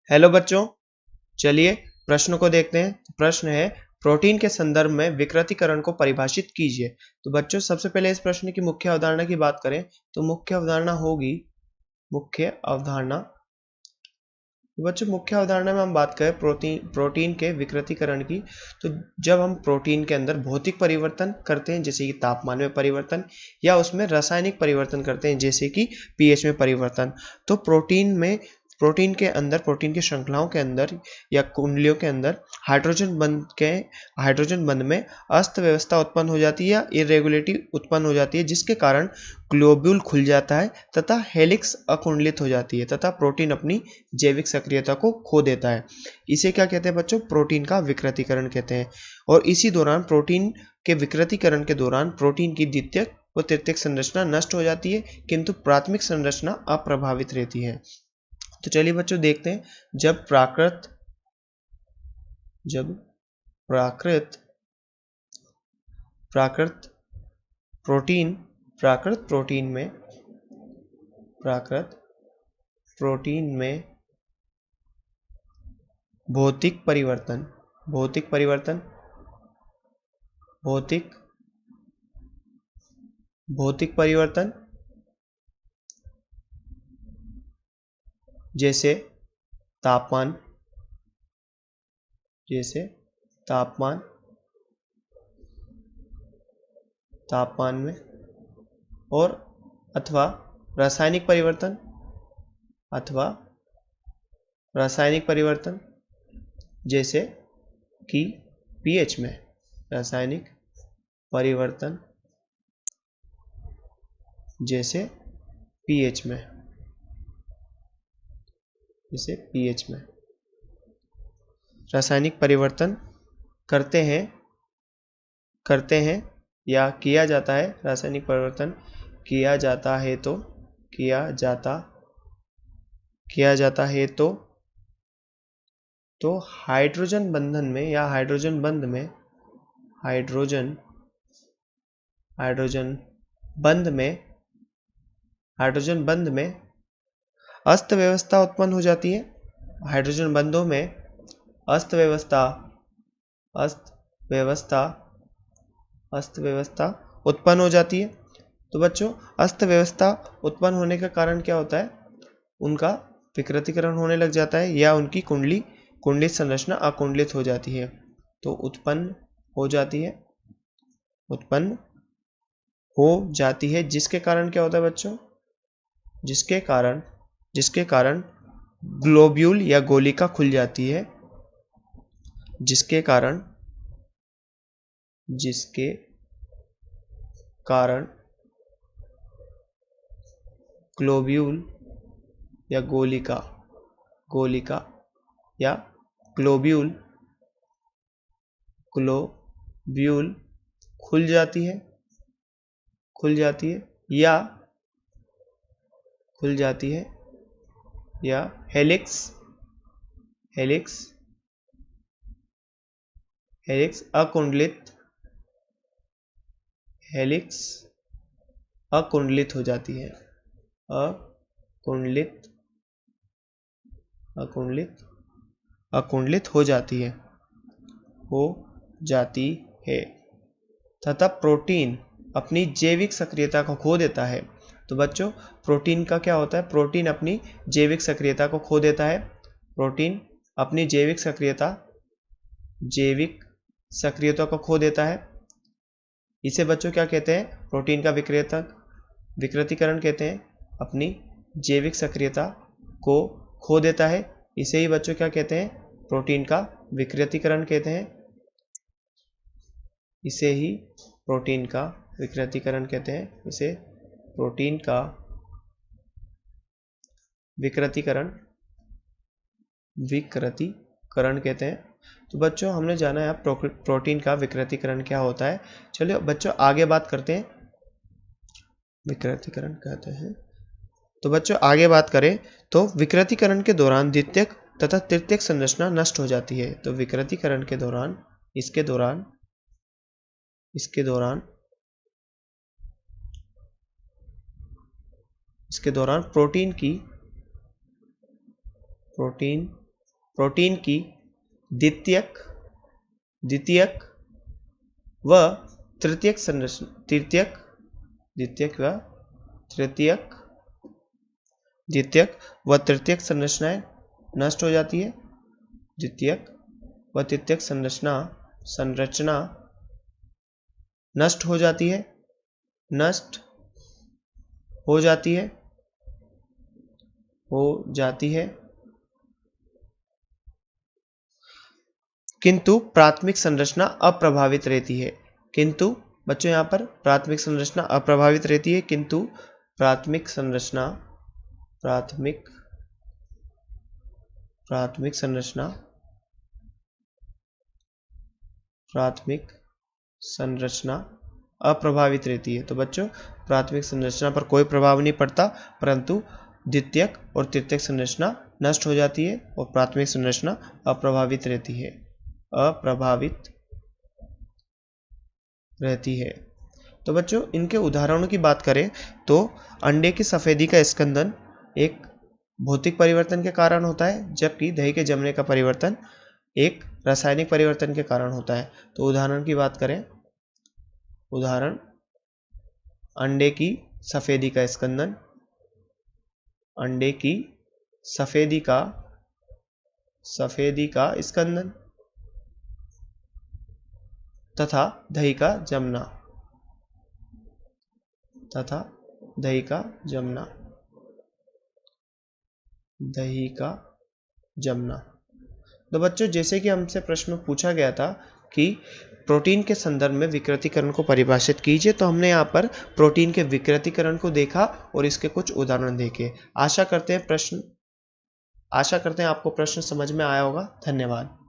Hello बच्चों, चलिए प्रश्न को देखते हैं। प्रश्न है प्रोटीन के संदर्भ में विकृतीकरण को परिभाषित कीजिए। तो बच्चों सबसे पहले इस प्रश्न की मुख्य अवधारणा की बात करें तो मुख्य अवधारणा होगी मुख्य अवधारणा में हम बात करें प्रोटीन के विकृतीकरण की। तो जब हम प्रोटीन के अंदर भौतिक परिवर्तन करते हैं जैसे कि तापमान में परिवर्तन या उसमें रासायनिक परिवर्तन करते हैं जैसे कि पीएच में परिवर्तन, तो प्रोटीन के अंदर, प्रोटीन की श्रृंखलाओं के अंदर या कुंडलियों के अंदर हाइड्रोजन बंध में अस्त व्यवस्था उत्पन्न हो जाती है या इरेगुलरिटी उत्पन्न हो जाती है, जिसके कारण ग्लोब्यूल खुल जाता है तथा हेलिक्स अकुंडलित हो जाती है तथा प्रोटीन अपनी जैविक सक्रियता को खो देता है। इसे क्या कहते हैं बच्चों? प्रोटीन का विकृतीकरण कहते हैं। और इसी दौरान प्रोटीन के विकृतीकरण के दौरान प्रोटीन की द्वितीयक व तृतीयक संरचना नष्ट हो जाती है किंतु प्राथमिक संरचना अप्रभावित रहती है। तो चलिए बच्चों देखते हैं, जब प्राकृत प्रोटीन में भौतिक परिवर्तन जैसे तापमान में और अथवा रासायनिक परिवर्तन जैसे कि पीएच में, रासायनिक परिवर्तन जैसे पीएच में रासायनिक परिवर्तन करते हैं या किया जाता है। रासायनिक परिवर्तन किया जाता है तो हाइड्रोजन बंध में अस्त व्यवस्था उत्पन्न हो जाती है। हाइड्रोजन बंधों में अस्त व्यवस्था उत्पन्न हो जाती है। तो बच्चों अस्त व्यवस्था उत्पन्न होने का कारण क्या होता है? उनका विकृतीकरण होने लग जाता है या उनकी कुंडलित संरचना अकुंडलित हो जाती है। तो उत्पन्न हो जाती है जिसके कारण क्या होता है बच्चों? जिसके कारण ग्लोब्यूल या गोलिका खुल जाती है, जिसके कारण ग्लोब्यूल या गोलिका या ग्लोब्यूल खुल जाती है या हेलिक्स अकुंडलित हो जाती है। अकुंडलित हो जाती है तथा प्रोटीन अपनी जैविक सक्रियता को खो देता है। तो बच्चों प्रोटीन का क्या होता है? प्रोटीन अपनी जैविक सक्रियता को खो देता है। प्रोटीन अपनी जैविक सक्रियता को खो देता है। इसे बच्चों क्या कहते हैं? प्रोटीन का विकृतीकरण कहते हैं। अपनी जैविक सक्रियता को खो देता है, इसे ही बच्चों क्या कहते हैं? प्रोटीन का विकृतीकरण कहते हैं। इसे प्रोटीन का विकृतीकरण कहते हैं। तो बच्चों हमने जाना है प्रोटीन का विकृतीकरण क्या होता है। चलिए बच्चों आगे बात करते हैं। विकृतीकरण कहते हैं। तो बच्चों आगे बात करें तो विकृतीकरण के दौरान द्वितीयक तथा तृतीयक संरचना नष्ट हो जाती है। तो विकृतीकरण के दौरान इसके दौरान प्रोटीन प्रोटीन की द्वितीयक व तृतीयक संरचना द्वितीयक व तृतीयक संरचनाएं नष्ट हो जाती है। द्वितीयक व तृतीयक संरचना नष्ट हो जाती है किंतु प्राथमिक संरचना अप्रभावित रहती है। किंतु बच्चों यहाँ पर प्राथमिक संरचना अप्रभावित रहती है, किंतु प्राथमिक संरचना अप्रभावित रहती है। तो बच्चों प्राथमिक संरचना पर कोई प्रभाव नहीं पड़ता, परंतु द्वितीयक और तृतीयक संरचना नष्ट हो जाती है और प्राथमिक संरचना अप्रभावित रहती है। तो बच्चों इनके उदाहरणों की बात करें तो अंडे की सफेदी का स्कंदन एक भौतिक परिवर्तन के कारण होता है, जबकि दही के जमने का परिवर्तन एक रासायनिक परिवर्तन के कारण होता है। तो उदाहरण की बात करें, उदाहरण अंडे की सफेदी का स्कंदन, अंडे की सफेदी का स्कंदन तथा दही का जमना। तो बच्चों जैसे कि हमसे प्रश्न में पूछा गया था कि प्रोटीन के संदर्भ में विकृतीकरण को परिभाषित कीजिए, तो हमने यहाँ पर प्रोटीन के विकृतीकरण को देखा और इसके कुछ उदाहरण देखे। आशा करते हैं आपको प्रश्न समझ में आया होगा। धन्यवाद।